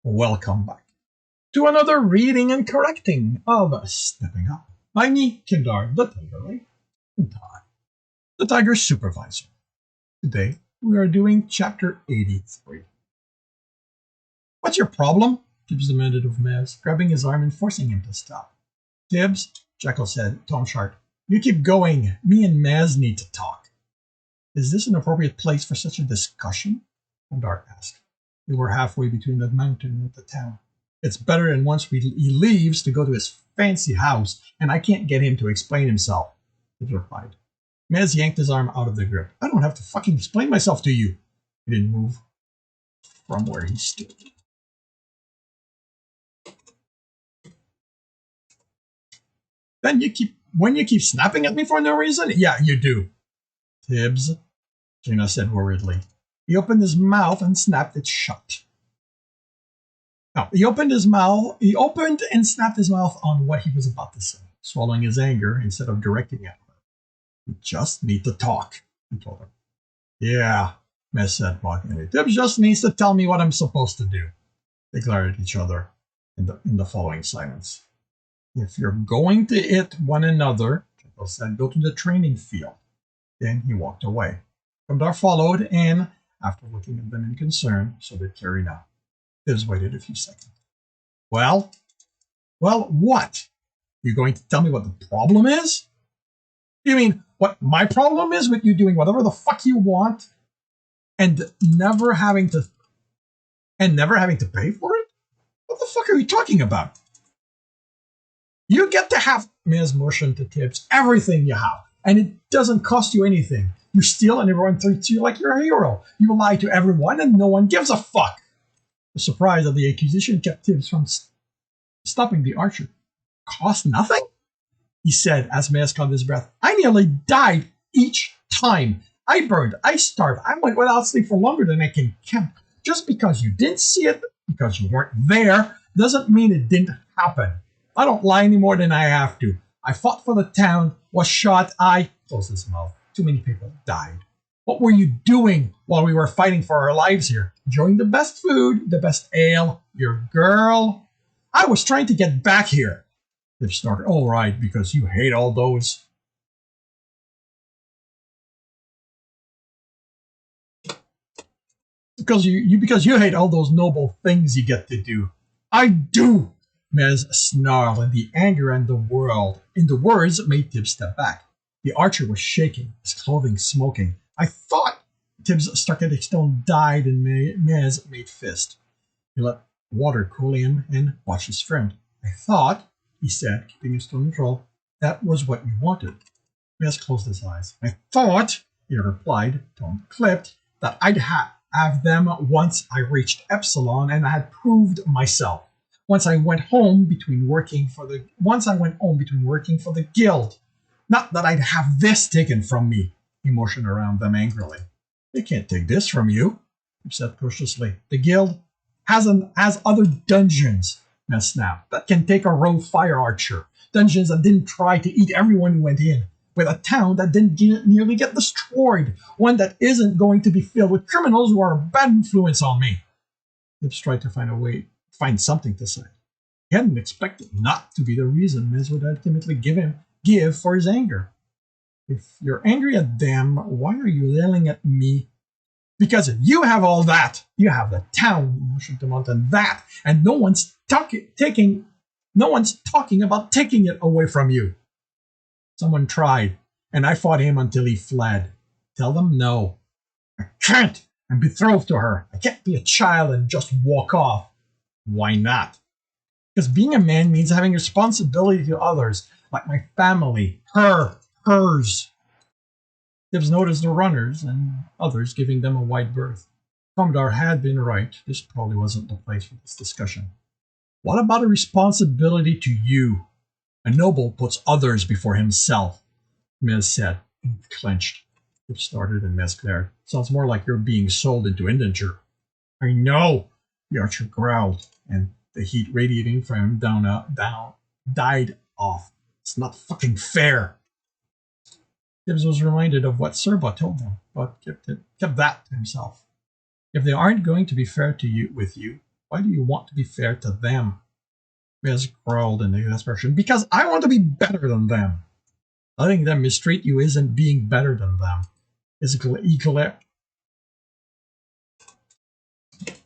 Welcome back to another reading and correcting of Stepping Up by me, Kindar, the Tiger, and Todd, the Tiger Supervisor. Today, we are doing Chapter 83. What's your problem? Tibs demanded of Mez, grabbing his arm and forcing him to stop. Tibs, Jekyll said, tone sharp, you keep going. Me and Mez need to talk. Is this an appropriate place for such a discussion? Condar asked. They were halfway between the mountain and the town. It's better than once he leaves to go to his fancy house, and I can't get him to explain himself, he replied. Mez yanked his arm out of the grip. I don't have to fucking explain myself to you. He didn't move from where he stood. Then when you keep snapping at me for no reason? Yeah, you do. Tibs, Gina said worriedly. He opened his mouth and snapped it shut. No, he opened and snapped his mouth on what he was about to say, swallowing his anger instead of directing at her. We just need to talk, he told her. Yeah, Mez said mockingly. Tibs just needs to tell me what I'm supposed to do. They glared at each other in the following silence. If you're going to hit one another, Jekyll said, go to the training field. Then he walked away. Kamdar followed, and after looking at them in concern, so did Carrie now. Tibs waited a few seconds. Well, what? You going to tell me what the problem is? You mean what my problem is with you doing whatever the fuck you want and never having to pay for it? What the fuck are you talking about? You get to have, Mez motioned to Tibs, everything you have, and it doesn't cost you anything. You steal and everyone treats you like you're a hero. You lie to everyone and no one gives a fuck. The surprise of the accusation kept Tibs from stopping the archer. Cost nothing? He said as Mez caught his breath. I nearly died each time. I burned, I starved, I went without sleep for longer than I can count. Just because you didn't see it, because you weren't there, doesn't mean it didn't happen. I don't lie any more than I have to. I fought for the town, was shot, I closed his mouth. Too many people died. What were you doing while we were fighting for our lives here? Enjoying the best food, the best ale, your girl? I was trying to get back here. They snorted. All right, because you hate all those. Because you hate all those noble things you get to do. I do. Mez snarled, and the anger and the words made Tibs step back. The archer was shaking, his clothing smoking. I thought Tibs struck at a stone, died, and Mez made fist. He let water cool him and watched his friend. I thought, he said, keeping his tone neutral, that was what you wanted. Mez closed his eyes. I thought, he replied, tone clipped, that I'd have them once I reached Epsilon and I had proved myself. Once I went home between working for the guild. Not that I'd have this taken from me. He motioned around them angrily. They can't take this from you, he said cautiously. The guild has other dungeons, Mez snapped, that can take a rogue fire archer. Dungeons that didn't try to eat everyone who went in. With a town that didn't nearly get destroyed. One that isn't going to be filled with criminals who are a bad influence on me. Tibs tried to find something to say. He hadn't expected not to be the reason Mez would ultimately give for his anger. If you're angry at them, why are you yelling at me? Because you have all that. You have the town, Washington Mountain, that, and no one's talking about taking it away from you. Someone tried, and I fought him until he fled. Tell them no. I can't. I'm betrothed to her. I can't be a child and just walk off. Why not? Because being a man means having responsibility to others, like my family, hers. Tibs noticed the runners and others giving them a wide berth. Commodore had been right. This probably wasn't the place for this discussion. What about a responsibility to you? A noble puts others before himself, Mez said, and clenched. Tibs started and Mez glared. Sounds more like you're being sold into indenture. I know, the archer growled, and the heat radiating from him died off. It's not fucking fair. Tibs was reminded of what Serba told him, but kept that to himself. If they aren't going to be fair to you, Why do you want to be fair to them? Miz growled in exasperation. Because I want to be better than them. Letting them mistreat you isn't being better than them.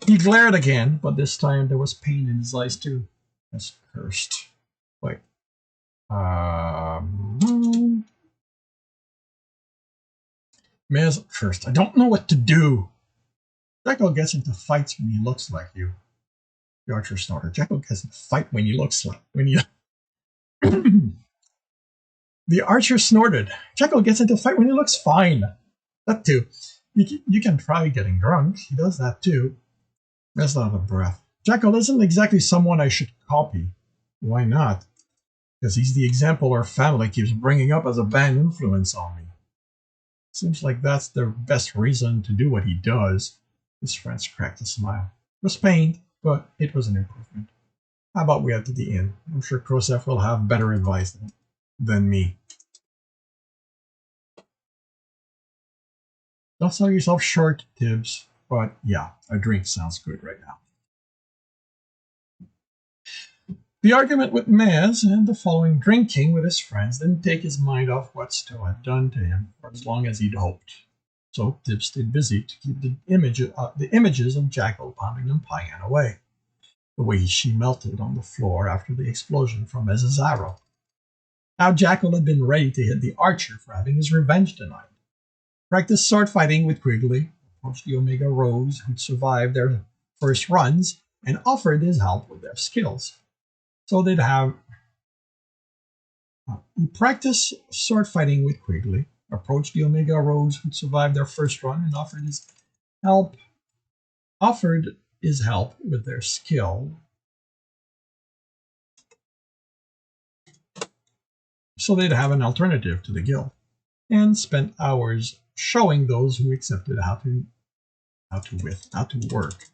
He glared again, but this time there was pain in his eyes too. Miz cursed. Wait. Miz cursed. I don't know what to do. Jekyll gets into fights when he looks like you. The archer snorted. Jekyll gets into fight when he looks like The archer snorted. Jekyll gets into fight when he looks fine. That too. You can try getting drunk. He does that too. That's not a breath. Jekyll isn't exactly someone I should copy. Why not? Because he's the example our family keeps bringing up as a bad influence on me. Seems like that's the best reason to do what he does. His friends cracked a smile. It was pain, but it was an improvement. How about we head to the inn? I'm sure Krosef will have better advice than me. Don't sell yourself short, Tibs. But yeah, a drink sounds good right now. The argument with Maz and the following drinking with his friends didn't take his mind off what Stowe had done to him for as long as he'd hoped. So Tibs stayed busy to keep the images of Jackal pounding and Payan away. The way she melted on the floor after the explosion from Mez's arrow. How Jackal had been ready to hit the archer for having his revenge denied. Practiced sword fighting with Quigley, approached the Omega Rogues who'd survived their first runs, and offered his help with their skills. So they'd have. He practiced sword fighting with Quigley, approached the Omega Rogues who'd survived their first run, and offered his help with their skill. So they'd have an alternative to the guild, and spent hours showing those who accepted how to work.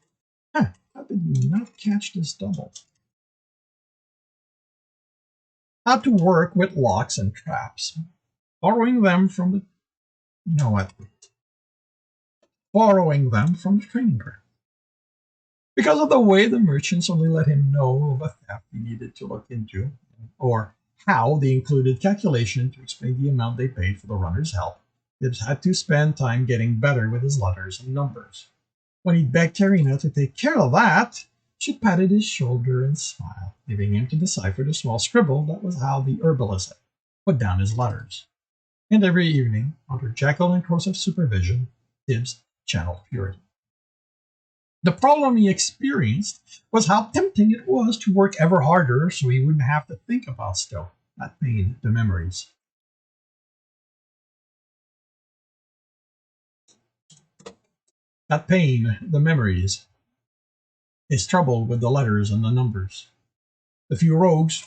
How did you not catch this double? How to work with locks and traps, borrowing them from the training ground. Because of the way the merchants only let him know of a theft he needed to look into, or how they included calculation to explain the amount they paid for the runner's help, Tibs had to spend time getting better with his letters and numbers. When he begged Karina to take care of that, she patted his shoulder and smiled, leaving him to decipher the small scribble that was how the herbalist had put down his letters. And every evening, under Jekyll and Krosef's supervision, Tibs channeled purity. The problem he experienced was how tempting it was to work ever harder so he wouldn't have to think about Stowe. That pain, the memories. That pain, the memories. His trouble with the letters and the numbers. The few rogues.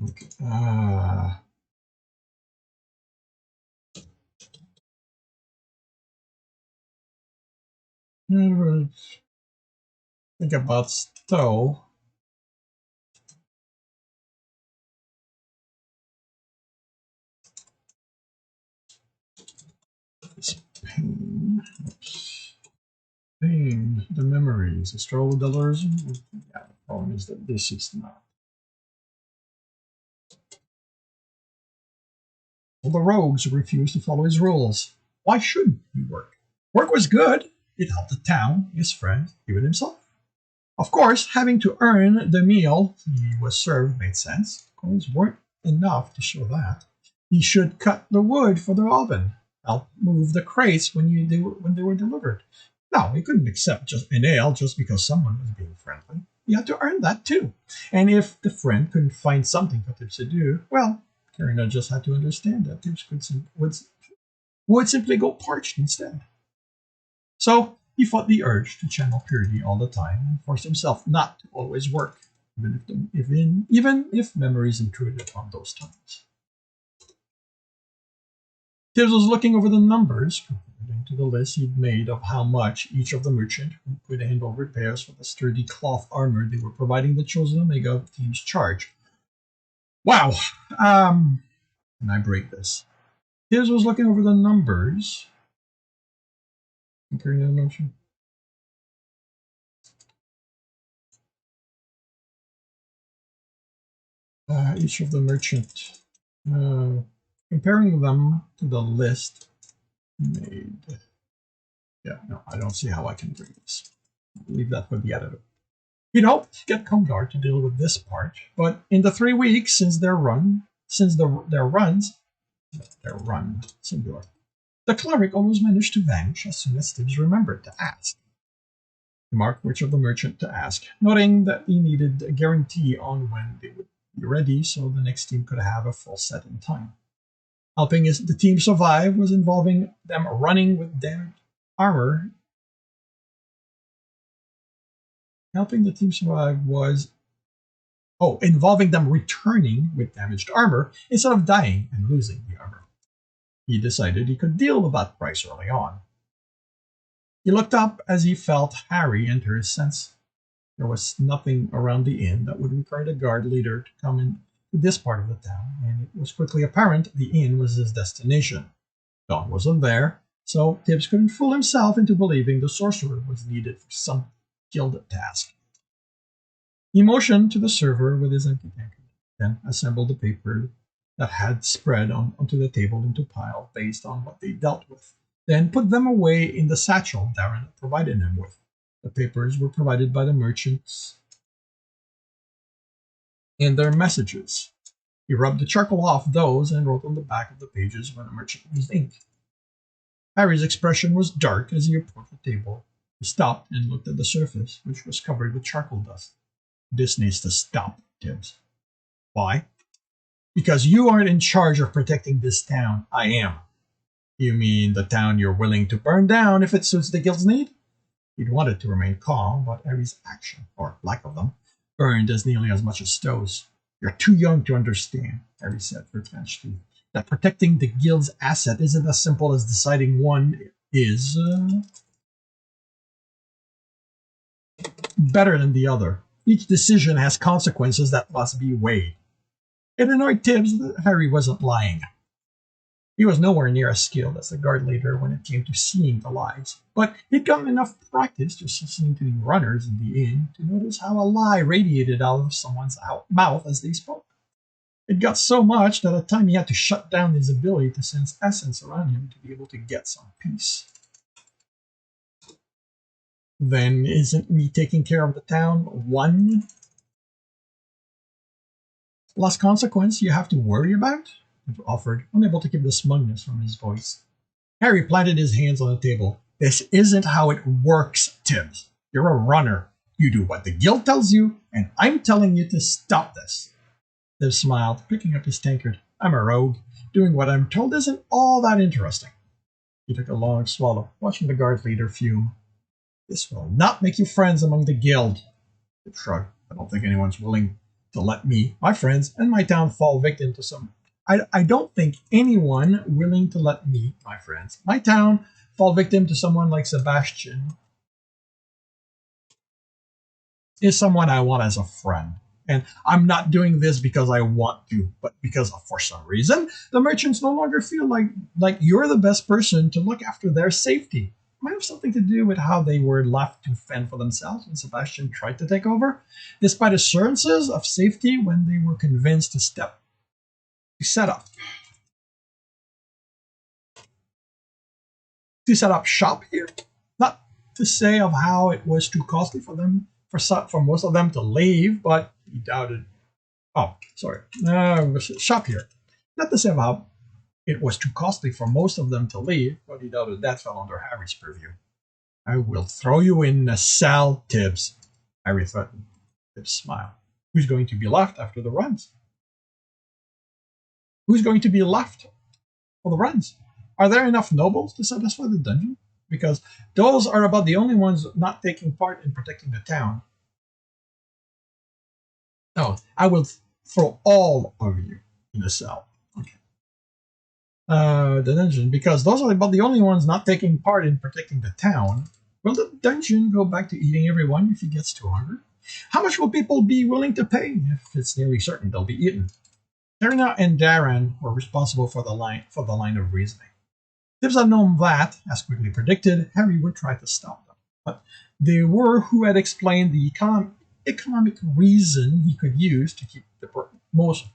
Okay. Think about Stowe. Pain. Oops. Pain, the memories. His trouble with the letters. Yeah, the problem is that this is not. Well, the rogues refused to follow his rules. Why shouldn't he work? Work was good. It helped the town, his friends, even himself. Of course, having to earn the meal he was served made sense. Coins weren't enough to show that. He should cut the wood for the oven, help move the crates when they were delivered. No, he couldn't accept just an ale just because someone was being friendly. He had to earn that too. And if the friend couldn't find something for Tibs to do, well, Karina just had to understand that Tibs would simply go parched instead. So he fought the urge to channel purity all the time and forced himself not to always work, even if memories intruded on those times. Tibs was looking over the numbers, comparing to the list he'd made of how much each of the merchant who could handle repairs for the sturdy cloth armor they were providing the chosen Omega teams charge. Wow! Can I break this? Tibs was looking over the numbers. Comparing the motion. Each of the merchant. Comparing them to the list made. Yeah, no, I don't see how I can bring this. I'll leave that for the editor. He'd hoped to get Comdar to deal with this part, but in the 3 weeks since their run, singular, the cleric almost managed to vanish as soon as Tibs remembered to ask. He marked which of the merchant to ask, noting that he needed a guarantee on when they would be ready so the next team could have a full set in time. Helping the team survive was involving them running with damaged armor. Helping the team survive was involving them returning with damaged armor instead of dying and losing the armor. He decided he could deal with that price early on. He looked up as he felt Harry enter his sense. There was nothing around the inn that would require the guard leader to come into this part of the town, and it was quickly apparent the inn was his destination. Dawn wasn't there, so Tibs couldn't fool himself into believing the sorcerer was needed for some guild task. He motioned to the server with his empty tankard, then assembled the paper that had spread onto the table into piles based on what they dealt with, then put them away in the satchel Darren had provided him with. The papers were provided by the merchants in their messages. He rubbed the charcoal off those and wrote on the back of the pages when the merchant used ink. Harry's expression was dark as he approached the table. He stopped and looked at the surface, which was covered with charcoal dust. This needs to stop, Tibs. Why? Because you aren't in charge of protecting this town. I am. You mean the town you're willing to burn down if it suits the guild's need? He'd wanted to remain calm, but Harry's action, or lack of them, burned as nearly as much as Stowe's. You're too young to understand, Harry said through clenched teeth, that protecting the guild's asset isn't as simple as deciding one is better than the other. Each decision has consequences that must be weighed. It annoyed Tibs that Harry wasn't lying. He was nowhere near as skilled as the guard leader when it came to seeing the lies, but he'd gotten enough practice just listening to the runners in the inn to notice how a lie radiated out of someone's mouth as they spoke. It got so much that at times he had to shut down his ability to sense essence around him to be able to get some peace. Then isn't me taking care of the town one last consequence you have to worry about? He offered, unable to keep the smugness from his voice. Harry planted his hands on the table. This isn't how it works, Tibs. You're a runner. You do what the guild tells you, and I'm telling you to stop this. Tibs smiled, picking up his tankard. I'm a rogue. Doing what I'm told isn't all that interesting. He took a long swallow, watching the guard leader fume. This will not make you friends among the guild. Tibs shrugged. I don't think anyone's willing to let me, my friends, and my town fall victim to some... I don't think anyone willing to let me, my friends, my town, fall victim to someone like Sebastian is someone I want as a friend. And I'm not doing this because I want to, but because for some reason, the merchants no longer feel like you're the best person to look after their safety. It might have something to do with how they were left to fend for themselves when Sebastian tried to take over, despite assurances of safety when they were convinced to set up shop here. Not to say of how it was too costly for them, for most of them to leave, but he doubted. Oh, sorry. Shop here. Not to say of how it was too costly for most of them to leave, but he doubted that fell under Harry's purview. I will throw you in a cell, Tibs, Harry threatened. Tibs smiled. Who's going to be left after the runs? Who's going to be left for the runs? Are there enough nobles to satisfy the dungeon? Because those are about the only ones not taking part in protecting the town. No, I will throw all of you in a cell. Okay. The dungeon, because those are about the only ones not taking part in protecting the town. Will the dungeon go back to eating everyone if he gets too hungry? How much will people be willing to pay if it's nearly certain they'll be eaten? Serena and Darren were responsible for the line of reasoning. Tibs had known that, as quickly predicted, Harry would try to stop them. But they were who had explained the economic reason he could use to keep the most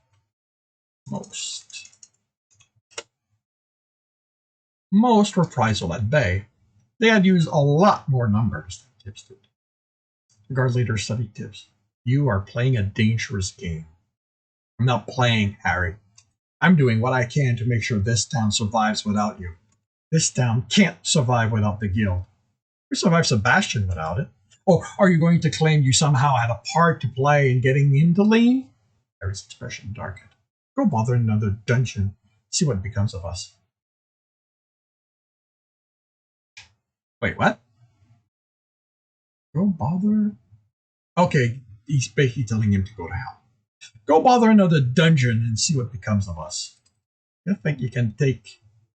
reprisal at bay. They had used a lot more numbers than Tibs did. The guard leader studied Tibs. You are playing a dangerous game. I'm not playing, Harry. I'm doing what I can to make sure this town survives without you. This town can't survive without the guild. We survived Sebastian without it. Or are you going to claim you somehow had a part to play in getting him to leave? Harry's expression darkened. Go bother another dungeon. See what becomes of us. Wait, what? Go bother? Okay, he's basically telling him to go to hell. Go bother another dungeon and see what becomes of us. You think you can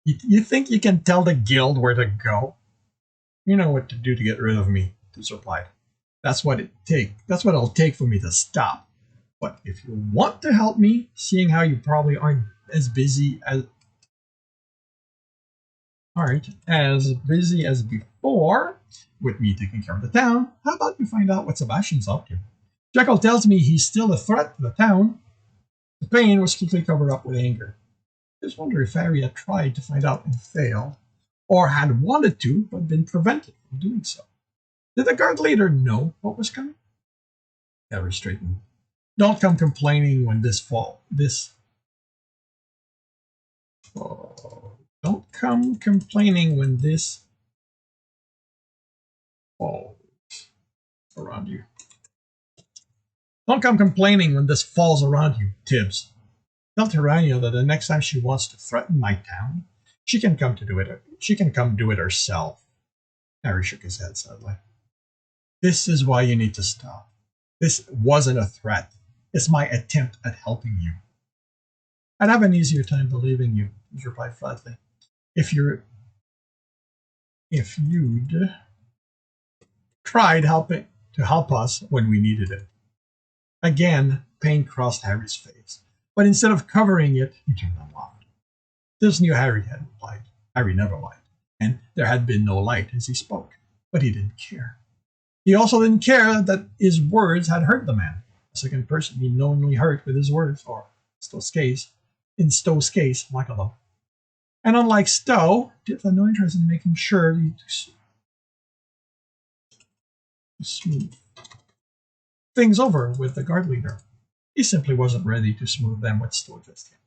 you think you can tell the guild where to go? You know what to do to get rid of me, Tibs replied. That's what it'll take for me to stop. But if you want to help me, seeing how you probably aren't as busy as before with me taking care of the town, how about you find out what Sebastian's up to? Jekyll tells me he's still a threat to the town. The pain was quickly covered up with anger. I just wonder if Harry had tried to find out and failed, or had wanted to but been prevented from doing so. Did the guard leader know what was coming? Harry straightened. Don't come complaining when don't come complaining when this falls around you. Don't come complaining when this falls around you, Tibs. Tell Tyrania that the next time she wants to threaten my town, she can come do it herself. Harry shook his head sadly. This is why you need to stop. This wasn't a threat. It's my attempt at helping you. I'd have an easier time believing you, he replied flatly. If you'd tried to help us when we needed it. Again, pain crossed Harry's face, but instead of covering it, he turned and laughed. This knew Harry hadn't lied. Harry never lied, and there had been no light as he spoke, but he didn't care. He also didn't care that his words had hurt the man, a second person he knowingly hurt with his words, or in Stow's case, Michael. And unlike Stow, Tibs had no interest in making sure he smooth things over with the guard leader. He simply wasn't ready to smooth them with Stow just yet.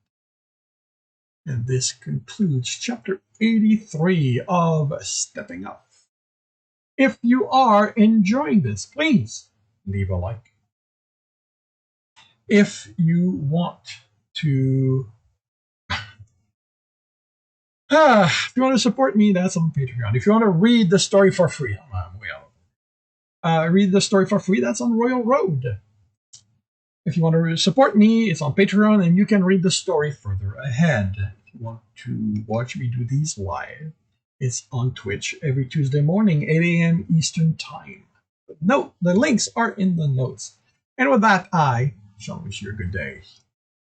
And this concludes chapter 83 of Stepping Up. If you are enjoying this, please leave a like. If you want to support me, that's on Patreon. If you want to read the story for free, read the story for free, that's on Royal Road. If you want to support me, it's on Patreon, and you can read the story further ahead. If you want to watch me do these live, it's on Twitch every Tuesday morning, 8 a.m. Eastern Time. But note, the links are in the notes. And with that, I shall wish you a good day.